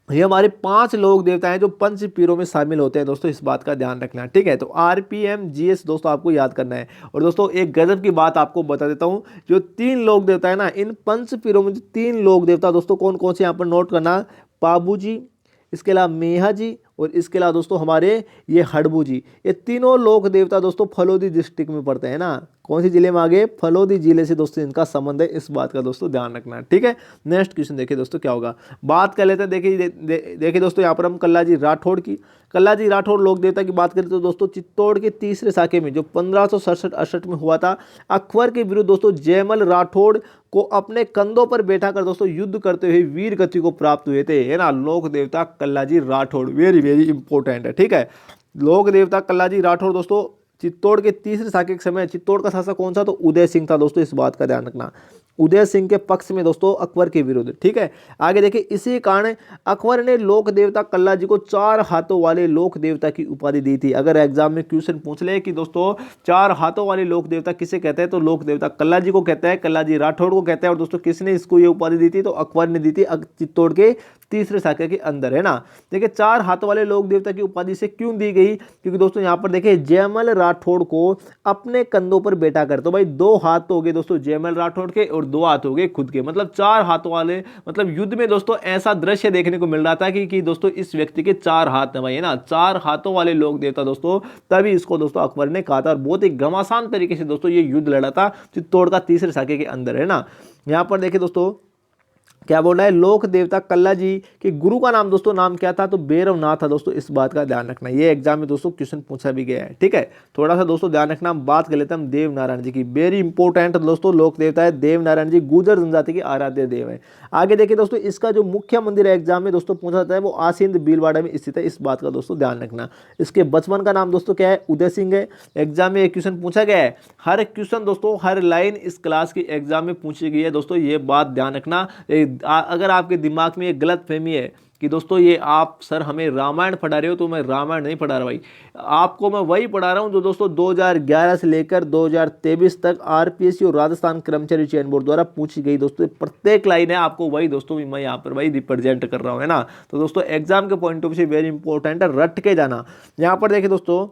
ये हमारे 5 लोक देवता हैं जो पंच पीरों में शामिल होते हैं दोस्तों। इस बात का ध्यान रखना है, ठीक है। तो RPMGH दोस्तों आपको याद करना है। और दोस्तों एक गजब की बात आपको बता देता हूं, जो 3 लोक देवता है ना, इन पंच पीरों में जो 3 लोक देवता दोस्तों कौन कौन से यहाँ पर नोट करना, पाबू जी, इसके अलावा मेहा जी, और इसके अलावा दोस्तों हमारे ये हड़बू जी। ये तीनों लोक देवता दोस्तों फलोदी डिस्ट्रिक्ट में पड़ते हैं ना। कौन सी जिले में आ गए, फलोदी जिले से दोस्तों इनका संबंध है, इस बात का दोस्तों ध्यान रखना है। ठीक है, नेक्स्ट क्वेश्चन देखिए दोस्तों क्या होगा, बात कर लेते हैं। देखिए दोस्तों यहाँ पर हम कल्लाजी राठौड़ की, कल्लाजी राठौड़ लोक देवता की बात करें तो दोस्तों चित्तौड़ के तीसरे साके में जो 1567-68 में हुआ था, अकबर के विरुद्ध दोस्तों जयमल राठौड़ को अपने कंधों पर बैठा कर दोस्तों युद्ध करते हुए वीर गति को प्राप्त हुए थे, है ना, लोक देवता Kallaji Rathore, very very important है। ठीक है, लोक देवता कल्लाजी राठौड़ दोस्तों चित्तौड़ के तीसरे साके के समय, चित्तौड़ का शासक कौन सा, तो उदय सिंह था दोस्तों, इस बात का ध्यान रखना, उदय सिंह के पक्ष में दोस्तों अकबर के विरुद्ध। ठीक है, आगे देखिए, इसी कारण अकबर ने लोक देवता कल्लाजी को 4 हाथों वाले लोक देवता की उपाधि दी थी। अगर एग्जाम में क्वेश्चन पूछ ले कि दोस्तों 4 हाथों वाले लोक देवता किसे कहते हैं, तो लोक देवता कल्लाजी को कहता है, कल्लाजी राठौड़ को कहता है। और दोस्तों किसने इसको ये उपाधि दी थी, तो अकबर ने दी थी चित्तौड़ के तीसरे साके के अंदर, है ना। देखिए 4 हाथों वाले लोक देवता की उपाधि से क्यों दी गई, क्योंकि दोस्तों यहाँ पर देखिए जयमल राठौड़ को अपने कंधों पर बैठा कर, तो भाई 2 हाथ तो हो गए दोस्तों जयमल राठौड़ के और 2 हाथ हो गए खुद के, मतलब 4 हाथों वाले, मतलब युद्ध में दोस्तों ऐसा दृश्य देखने को मिल रहा था कि दोस्तों इस व्यक्ति के 4 हाथ हैं भाई, है ना, 4 हाथों वाले लोक देवता दोस्तों, तभी इसको दोस्तों अकबर ने कहा था। और बहुत ही घमासान तरीके से दोस्तों ये युद्ध लड़ा था चित्तौड़ का तीसरे साके के अंदर, है ना। यहाँ पर देखिए दोस्तों क्या बोल रहा है, लोक देवता कल्लाजी के गुरु का नाम दोस्तों नाम क्या था, तो भैरवनाथ था दोस्तों, इस बात का ध्यान रखना, ये एग्जाम में दोस्तों क्वेश्चन पूछा भी गया है। ठीक है, थोड़ा सा दोस्तों ध्यान रखना। हम बात कर लेते हैं हम देव नारायण जी की, वेरी इंपॉर्टेंट दोस्तों लोक देवता है देव नारायण जी, गुर्जर जनजाति के आराध्य देव है। आगे देखिए दोस्तों, इसका जो मुख्य मंदिर है एग्जाम में दोस्तों पूछा जाता है, वो आसींद भीलवाड़ा में स्थित है, इस बात का दोस्तों ध्यान रखना। इसके बचपन का नाम दोस्तों क्या है, उदय सिंह है। एग्जाम में एक क्वेश्चन पूछा गया है, हर क्वेश्चन दोस्तों हर लाइन इस क्लास की एग्जाम में पूछी गई है दोस्तों, ये बात ध्यान रखना। अगर आपके दिमाग में एक गलत फहमी है कि दोस्तों ये आप सर हमें रामायण पढ़ा रहे हो, तो मैं रामायण नहीं पढ़ा रहा भाई, आपको मैं वही पढ़ा रहा हूं जो दोस्तों 2011 से लेकर 2023 तक आरपीएससी और राजस्थान कर्मचारी चयन बोर्ड द्वारा पूछी गई दोस्तों प्रत्येक लाइन है, आपको वही दोस्तों मैं यहाँ पर वही रिप्रेजेंट कर रहा हूँ, है ना। तो दोस्तों एग्जाम के पॉइंट ऑफ व्यू से वेरी इंपॉर्टेंट है, रट के जाना। यहाँ पर देखिए दोस्तों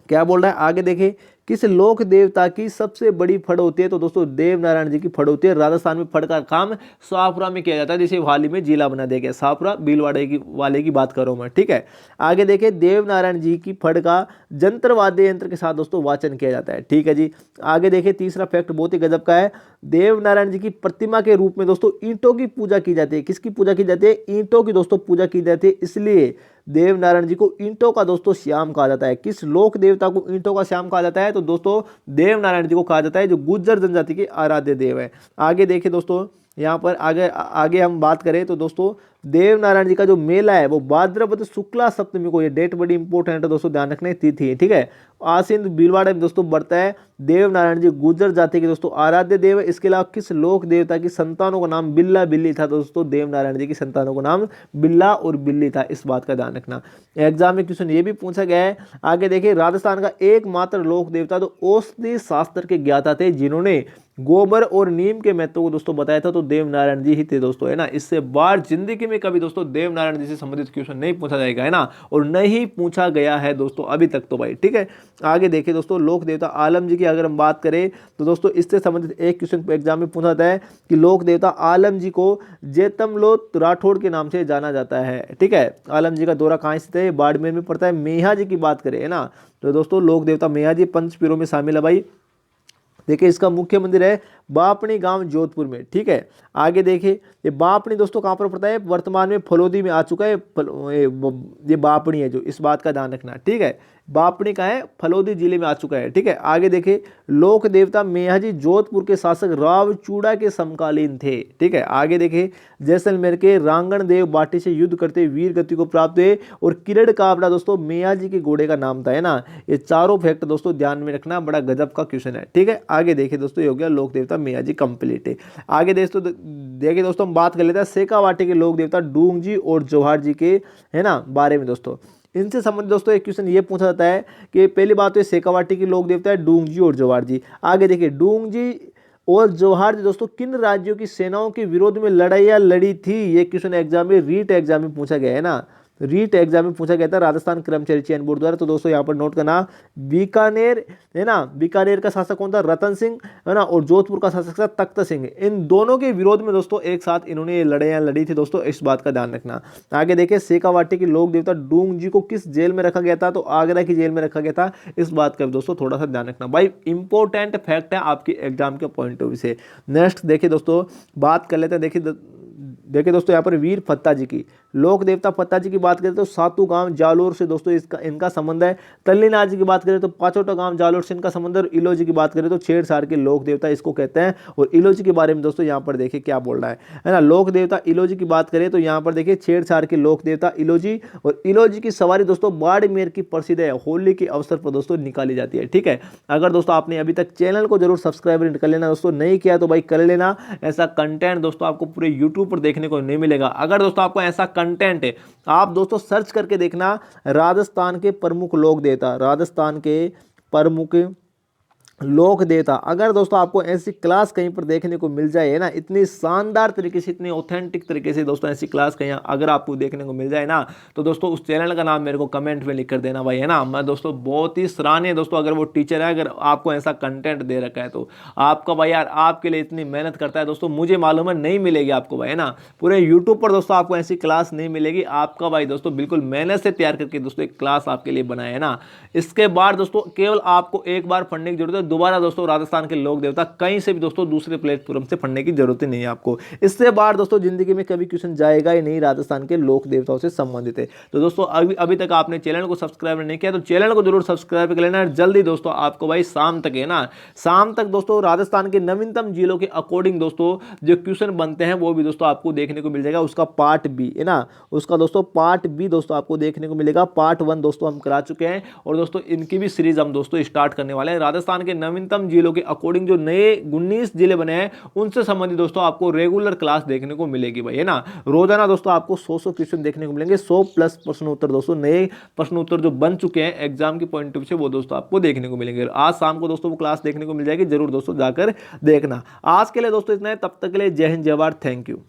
क्या बोल रहा है, आगे देखिए, किस लोक देवता की सबसे बड़ी फड़ होती है, तो दोस्तों देव नारायण जी की फड़ होती है। राजस्थान में फड़ का काम शाहपुरा में किया जाता है, जिसे हाल ही में जिला बना दिया गया, शाहपुरा भीलवाड़े की वाले की बात कर रहा हूं मैं। ठीक है, आगे देखिए, देव नारायण जी की फड़ का जंत्र वाद्य यंत्र के साथ दोस्तों वाचन किया जाता है। ठीक है जी, आगे देखिए, तीसरा फैक्ट बहुत ही गजब का है, देव नारायण जी की प्रतिमा के रूप में दोस्तों ईंटों की पूजा की जाती है। किसकी पूजा की जाती है, ईंटों की दोस्तों पूजा की जाती है, इसलिए देव नारायण जी को ईंटों का दोस्तों श्याम कहा जाता है। किस लोक देवता को ईंटों का श्याम कहा जाता है, तो दोस्तों देव नारायण जी को कहा जाता है, जो गुर्जर जनजाति के आराध्य देव है। आगे देखिए दोस्तों, यहाँ पर आगे हम बात करें तो दोस्तों देव नारायण जी का जो मेला है वो भाद्रपद शुक्ला सप्तमी को, ये डेट बड़ी इंपॉर्टेंट है दोस्तों, ध्यान रखने तिथि है। ठीक है, आसीन भीलवाड़ा में दोस्तों बढ़ता है। देव नारायण जी गुर्जर जाति के दोस्तों आराध्य देव है। इसके अलावा किस लोक देवता की संतानों का नाम बिल्ला बिल्ली था, दोस्तों देव नारायण जी की संतानों का नाम बिल्ला और बिल्ली था, इस बात का ध्यान रखना। एग्जाम में क्वेश्चन ये भी पूछा गया है। आगे देखिए, राजस्थान का एकमात्र लोक देवता तो औषधि शास्त्र के ज्ञाता थे, जिन्होंने गोबर और नीम के महत्व को दोस्तों बताया था, तो देव नारायण जी ही थे दोस्तों, है ना। इससे बाहर जिंदगी में कभी दोस्तों देव नारायण जी से संबंधित क्वेश्चन नहीं पूछा जाएगा, है ना, और नहीं पूछा गया है दोस्तों अभी तक तो भाई। ठीक है, आगे देखिए दोस्तों, लोक देवता आलम जी की अगर हम बात करें तो दोस्तों इससे संबंधित एक क्वेश्चन एग्जाम में पूछा जाता है कि लोक देवता आलम जी को जेतमलोत राठौड़ के नाम से जाना जाता है। ठीक है, आलम जी का दौरा कहाँ स्थित है, बाड़मेर में पड़ता है। मेहा जी की बात करें, है ना, तो दोस्तों लोक देवता मेहा जी पंचपीरों में शामिल है भाई। देखिए, इसका मुख्य मंदिर है बापणी गांव जोधपुर में। ठीक है, आगे देखिए, ये बापणी दोस्तों कहाँ पर पड़ता है, वर्तमान में फलोदी में आ चुका है, ये बापणी है जो, इस बात का ध्यान रखना। ठीक है, बापणी का है, फलोदी जिले में आ चुका है। ठीक है, आगे देखिए, लोक देवता मेहाजी जोधपुर के शासक रावचूड़ा के समकालीन थे। ठीक है, आगे देखिए, जैसलमेर के रांगण देव बाटी से युद्ध करते वीर गति को प्राप्त हुए, और किरण काबरा दोस्तों मेहाजी के घोड़े का नाम था, है ना। ये चारों फैक्ट दोस्तों ध्यान में रखना, बड़ा गजब का क्वेश्चन है। ठीक है, आगे देखिए दोस्तों, ये हो गया लोक देवता मेहाजी कंप्लीट है। आगे देखिए दोस्तों, हम बात कर लेते हैं शेखावाटी के लोक देवता डूंग जी और जवाहर जी के, है ना, बारे में दोस्तों। इनसे संबंधित दोस्तों एक क्वेश्चन ये पूछा जाता है कि पहली बात तो शेखावाटी के लोक देवता है डूंग जी और जवाहर जी। आगे देखिए, डूंग जी और जवाहर जी दोस्तों किन राज्यों की सेनाओं के विरोध में लड़ाइयाँ लड़ी थी, ये क्वेश्चन एग्जाम में रीट एग्जाम में पूछा गया है ना। रीट एग्जाम में पूछा गया था राजस्थान कर्मचारी चयन बोर्ड द्वारा। तो दोस्तों यहाँ पर नोट करना, बीकानेर है ना, बीकानेर का शासक कौन था, रतन सिंह है ना, और जोधपुर का शासक था तख्त सिंह। इन दोनों के विरोध में दोस्तों एक साथ इन्होंने लड़ाइयाँ लड़ी थी दोस्तों, इस बात का ध्यान रखना। आगे देखिए, शेखावाटी के लोक देवता डूंग जी को किस जेल में रखा गया था, तो आगरा की जेल में रखा गया था। इस बात का भी दोस्तों थोड़ा सा ध्यान रखना भाई, इंपॉर्टेंट फैक्ट है आपकी एग्जाम के पॉइंट ऑफ व्यू से। नेक्स्ट देखिए दोस्तों, बात कर लेते हैं। देखिए दोस्तों, यहाँ पर वीर फत्ता जी की, लोक देवता फत्ता जी की बात करें तो सातू गांव जालोर से दोस्तों इनका संबंध है। तल्लीनाथ जी की बात करें तो पाचोटा गांव जालोर से इनका संबंध है। और इलो जी की बात करें तो छेड़छाड़ के लोक देवता इसको कहते हैं। और इलो जी के बारे में दोस्तों यहाँ पर देखिए क्या बोल रहा है ना, लोक देवता इलो जी की बात करें तो यहाँ पर देखिए छेड़छाड़ के लोक देवता इलो जी। और इलो जी की सवारी दोस्तों बाड़मेर की प्रसिद्ध है, होली के अवसर पर दोस्तों निकाली जाती है। ठीक है, अगर दोस्तों आपने अभी तक चैनल को जरूर सब्सक्राइब कर लेना दोस्तों, नहीं किया तो भाई कर लेना। ऐसा कंटेंट दोस्तों आपको पूरे यूट्यूब पर देखने को नहीं मिलेगा। अगर दोस्तों आपको ऐसा कंटेंट है, आप दोस्तों सर्च करके देखना राजस्थान के प्रमुख लोक देवता, राजस्थान के प्रमुख लोक देवता। अगर दोस्तों आपको ऐसी क्लास कहीं पर देखने को मिल जाए ना, इतनी शानदार तरीके से, इतनी ऑथेंटिक तरीके से दोस्तों ऐसी क्लास कहीं अगर आपको देखने को मिल जाए ना, तो दोस्तों उस चैनल का नाम मेरे को कमेंट में लिख कर देना भाई, है ना। मैं दोस्तों बहुत ही सराहनीय दोस्तों, अगर वो टीचर है, अगर आपको ऐसा कंटेंट दे रखा है तो आपका भाई यार आपके लिए इतनी मेहनत करता है दोस्तों, मुझे मालूम है नहीं मिलेगी आपको भाई, है ना। पूरे यूट्यूब पर दोस्तों आपको ऐसी क्लास नहीं मिलेगी। आपका भाई दोस्तों बिल्कुल मेहनत से तैयार करके दोस्तों एक क्लास आपके लिए बनाया है ना। इसके बाद दोस्तों केवल आपको एक बार पढ़ने की जरूरत है, दोबारा दोस्तों राजस्थान के लोक देवता कहीं से भी दोस्तों दूसरे प्लेटफॉर्म से पढ़ने की जरूरत ही नहीं है आपको। इससे बाहर दोस्तों जिंदगी में कभी क्वेश्चन जाएगा ही नहीं राजस्थान के लोक देवताओं से संबंधित है। तो दोस्तों अभी तक आपने चैनल को सब्सक्राइब नहीं किया तो चैनल को जरूर सब्सक्राइब कर लेना। जल्दी दोस्तों आपको भाई शाम तक, है ना, शाम तक दोस्तों राजस्थान के नवीनतम जिलों के अकॉर्डिंग दोस्तों जो क्वेश्चन बनते हैं वो भी दोस्तों आपको देखने को मिल जाएगा। उसका पार्ट बी, है ना, उसका दोस्तों पार्ट बी दोस्तों आपको देखने को मिलेगा। पार्ट 1 दोस्तों हम करा चुके हैं और दोस्तों इनकी भी सीरीज हम दोस्तों स्टार्ट करने वाले हैं। राजस्थान के नवीनतम जिलों के अकॉर्डिंग जो नए 19 जिले बने हैं उनसे संबंधित दोस्तों आपको रेगुलर क्लास देखने को मिलेगी भाई, है ना। रोजाना दोस्तों आपको 100 क्वेश्चन देखने को मिलेंगे, 100 प्लस प्रश्न उत्तर दोस्तों, नए प्रश्न उत्तर जो बन चुके हैं एग्जाम की पॉइंट ऑफ व्यू से वो दोस्तों आपको देखने को मिलेंगे। आज शाम को दोस्तों वो क्लास देखने को मिल जाएगी, जरूर दोस्तों जाकर देखना। आज के लिए दोस्तों इतना है, तब तक के लिए जय हिंद जय भारत, थैंक यू।